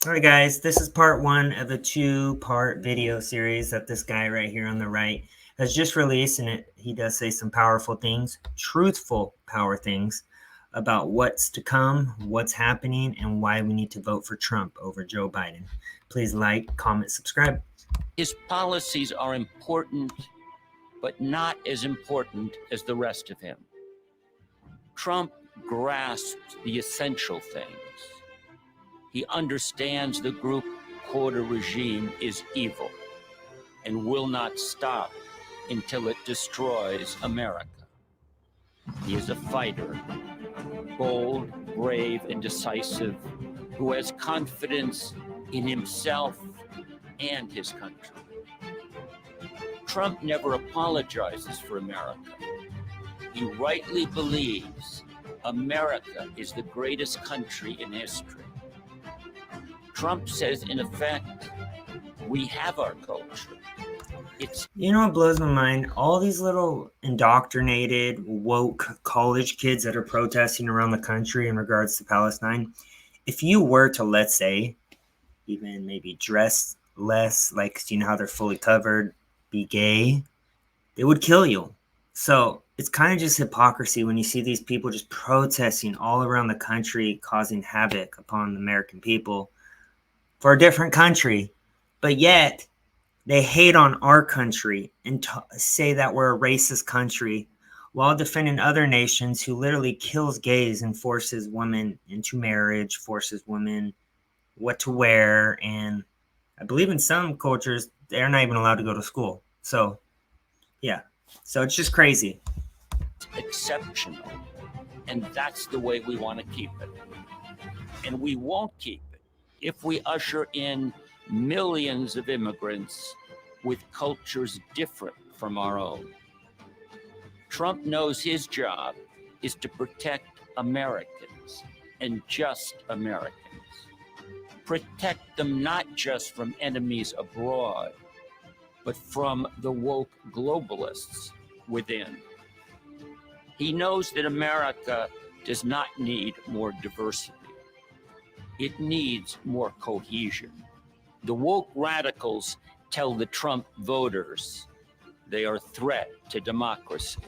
All right, guys, this is part one of a two-part video series that this guy right here on the right has just released, and he does say some powerful things, truthful power things about what's to come, what's happening, and why we need to vote for Trump over Joe Biden. Please like, comment, subscribe. His policies are important, but not as important as the rest of him. Trump grasps the essential things. He understands the group quota regime is evil and will not stop until it destroys America. He is a fighter, bold, brave, and decisive, who has confidence in himself and his country. Trump never apologizes for America. He rightly believes America is the greatest country in history. Trump says, in effect, we have our culture. You know what blows my mind? All these little indoctrinated, woke college kids that are protesting around the country in regards to Palestine. If you were to, let's say, even maybe dress less, like, you know how they're fully covered, be gay, they would kill you. So it's kind of just hypocrisy when you see these people just protesting all around the country, causing havoc upon the American people for a different country. But yet, they hate on our country and say that we're a racist country while defending other nations who literally kills gays and forces women into marriage, forces women what to wear, and I believe in some cultures they're not even allowed to go to school. So, yeah. So it's just crazy. Exceptional. And that's the way we want to keep it. And we won't keep it if we usher in millions of immigrants with cultures different from our own. Trump knows his job is to protect Americans and just Americans. Protect them not just from enemies abroad, but from the woke globalists within. He knows that America does not need more diversity. It needs more cohesion. The woke radicals tell the Trump voters they are a threat to democracy.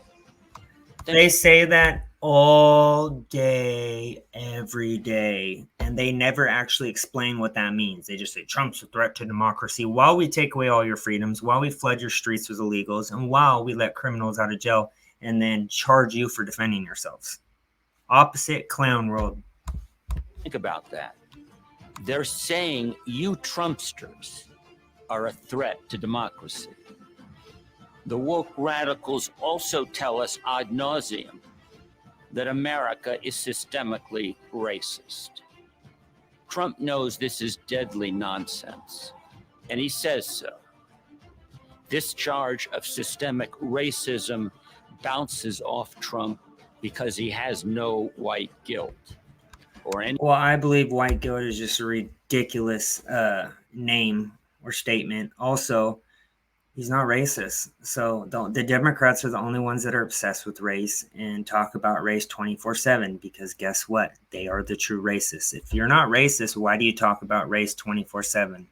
They say that all day, every day, and they never actually explain what that means. They just say Trump's a threat to democracy while we take away all your freedoms, while we flood your streets with illegals, and while we let criminals out of jail and then charge you for defending yourselves. Opposite clown world. Think about that. They're saying you Trumpsters are a threat to democracy. The woke radicals also tell us ad nauseum that America is systemically racist. Trump knows this is deadly nonsense, and he says so. This charge of systemic racism bounces off Trump because he has no white guilt. Well, I believe white guilt is just a ridiculous name or statement. Also, he's not racist. So the Democrats are the only ones that are obsessed with race and talk about race 24/7 because guess what? They are the true racists. If you're not racist, why do you talk about race 24/7?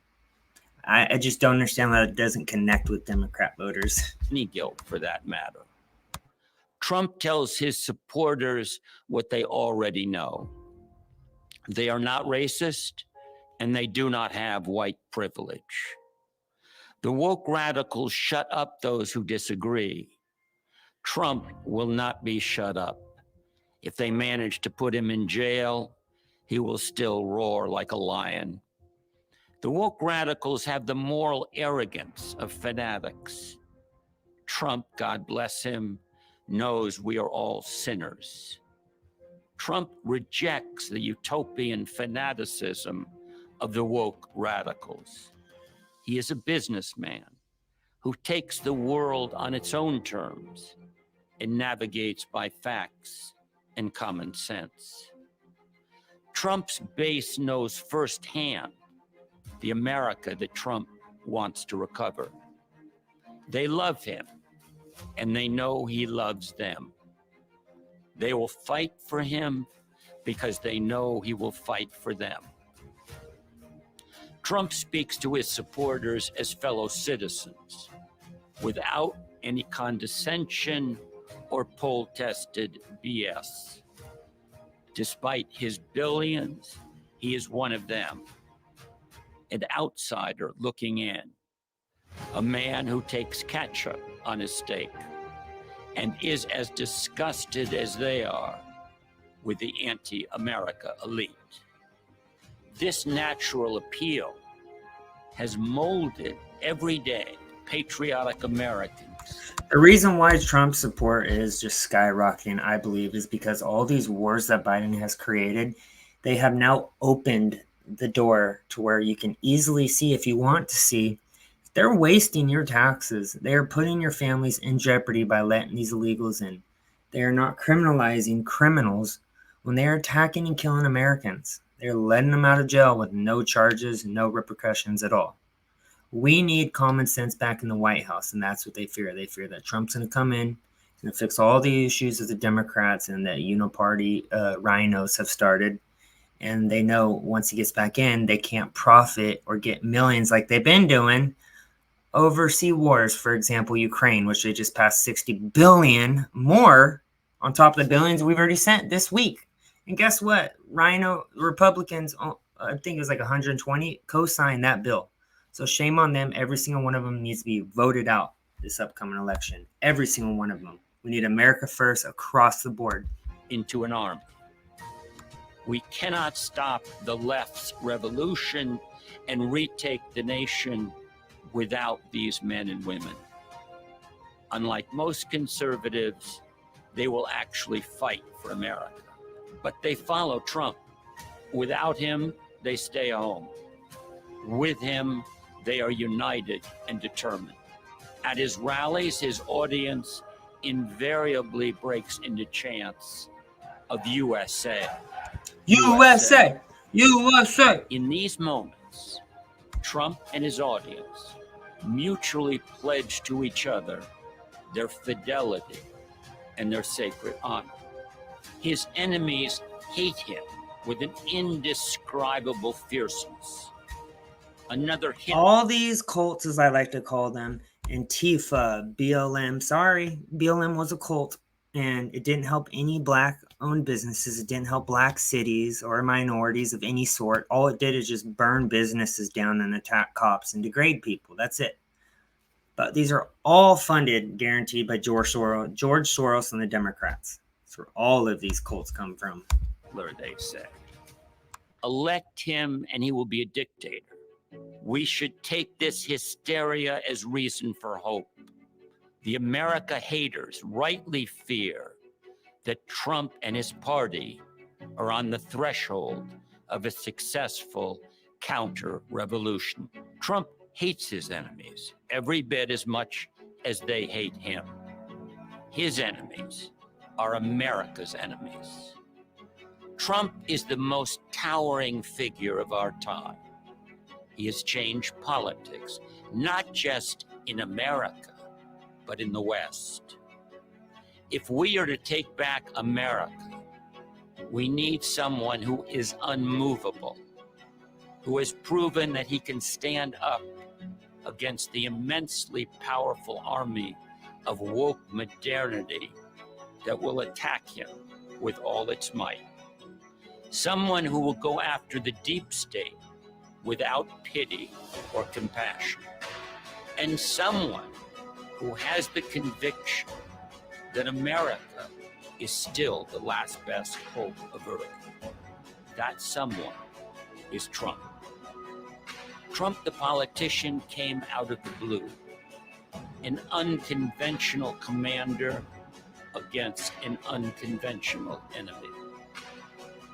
I just don't understand that it doesn't connect with Democrat voters. Any guilt for that matter. Trump tells his supporters what they already know. They are not racist, and they do not have white privilege. The woke radicals shut up those who disagree. Trump will not be shut up. If they manage to put him in jail, he will still roar like a lion. The woke radicals have the moral arrogance of fanatics. Trump, God bless him, knows we are all sinners. Trump rejects the utopian fanaticism of the woke radicals. He is a businessman who takes the world on its own terms and navigates by facts and common sense. Trump's base knows firsthand the America that Trump wants to recover. They love him, and they know he loves them. They will fight for him because they know he will fight for them. Trump speaks to his supporters as fellow citizens without any condescension or poll-tested BS. Despite his billions, he is one of them, an outsider looking in, a man who takes ketchup on his steak and is as disgusted as they are with the anti-America elite. This natural appeal has molded everyday patriotic Americans. The reason why Trump's support is just skyrocketing, I believe, is because all these wars that Biden has created, they have now opened the door to where you can easily see, if you want to see, they're wasting your taxes. They are putting your families in jeopardy by letting these illegals in. They are not criminalizing criminals when they are attacking and killing Americans. They're letting them out of jail with no charges, no repercussions at all. We need common sense back in the White House, and that's what they fear. They fear that Trump's going to come in and fix all the issues that the Democrats and the uniparty rhinos have started. And they know once he gets back in, they can't profit or get millions like they've been doing overseas wars. For example, Ukraine, which they just passed 60 billion more on top of the billions we've already sent this week. And guess what? Rhino Republicans, I think it was like 120, co-signed that bill. So shame on them. Every single one of them needs to be voted out this upcoming election. Every single one of them. We need America first across the board. Into an army. We cannot stop the left's revolution and retake the nation without these men and women. Unlike most conservatives, they will actually fight for America. But they follow Trump. Without him, they stay home. With him, they are united and determined. At his rallies, his audience invariably breaks into chants of USA. USA! USA! In these moments, Trump and his audience mutually pledge to each other their fidelity and their sacred honor. His enemies hate him with an indescribable fierceness. Another hit. All these cults, as I like to call them, Antifa, BLM. Sorry, BLM was a cult, and it didn't help any black-owned businesses. It didn't help black cities or minorities of any sort. All it did is just burn businesses down and attack cops and degrade people. That's it. But these are all funded, guaranteed, by George Soros and the Democrats. That's where all of these cults come from. They say. Elect him and he will be a dictator. We should take this hysteria as reason for hope. The America haters rightly fear that Trump and his party are on the threshold of a successful counter-revolution. Trump hates his enemies every bit as much as they hate him. His enemies are America's enemies. Trump is the most towering figure of our time. He has changed politics, not just in America, but in the West. If we are to take back America, we need someone who is unmovable, who has proven that he can stand up against the immensely powerful army of woke modernity that will attack him with all its might. Someone who will go after the deep state without pity or compassion. And someone who has the conviction that America is still the last best hope of Earth. That someone is Trump. Trump, the politician, came out of the blue, an unconventional commander against an unconventional enemy.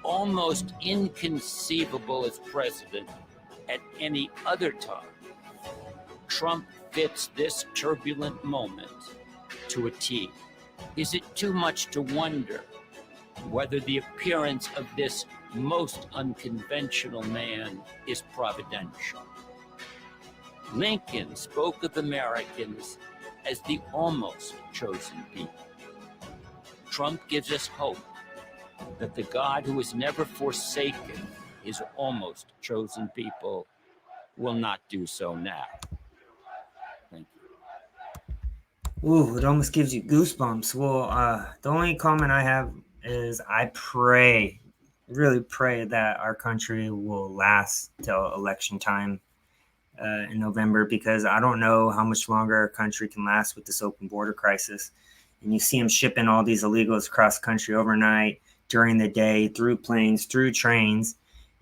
Almost inconceivable as president at any other time, Trump fits this turbulent moment to a T. Is it too much to wonder whether the appearance of this most unconventional man is providential? Lincoln spoke of Americans as the almost chosen people. Trump gives us hope that the God who has never forsaken his almost chosen people will not do so now. Thank you. Ooh, it almost gives you goosebumps. Well, the only comment I have is I pray, really pray that our country will last till election time in November, because I don't know how much longer our country can last with this open border crisis. And you see them shipping all these illegals across the country overnight, during the day, through planes, through trains.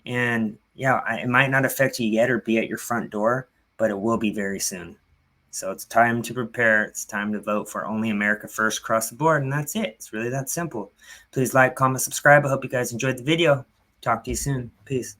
And yeah, it might not affect you yet or be at your front door, but it will be very soon. So it's time to prepare. It's time to vote for Only America First across the board. And that's it. It's really that simple. Please like, comment, subscribe. I hope you guys enjoyed the video. Talk to you soon. Peace.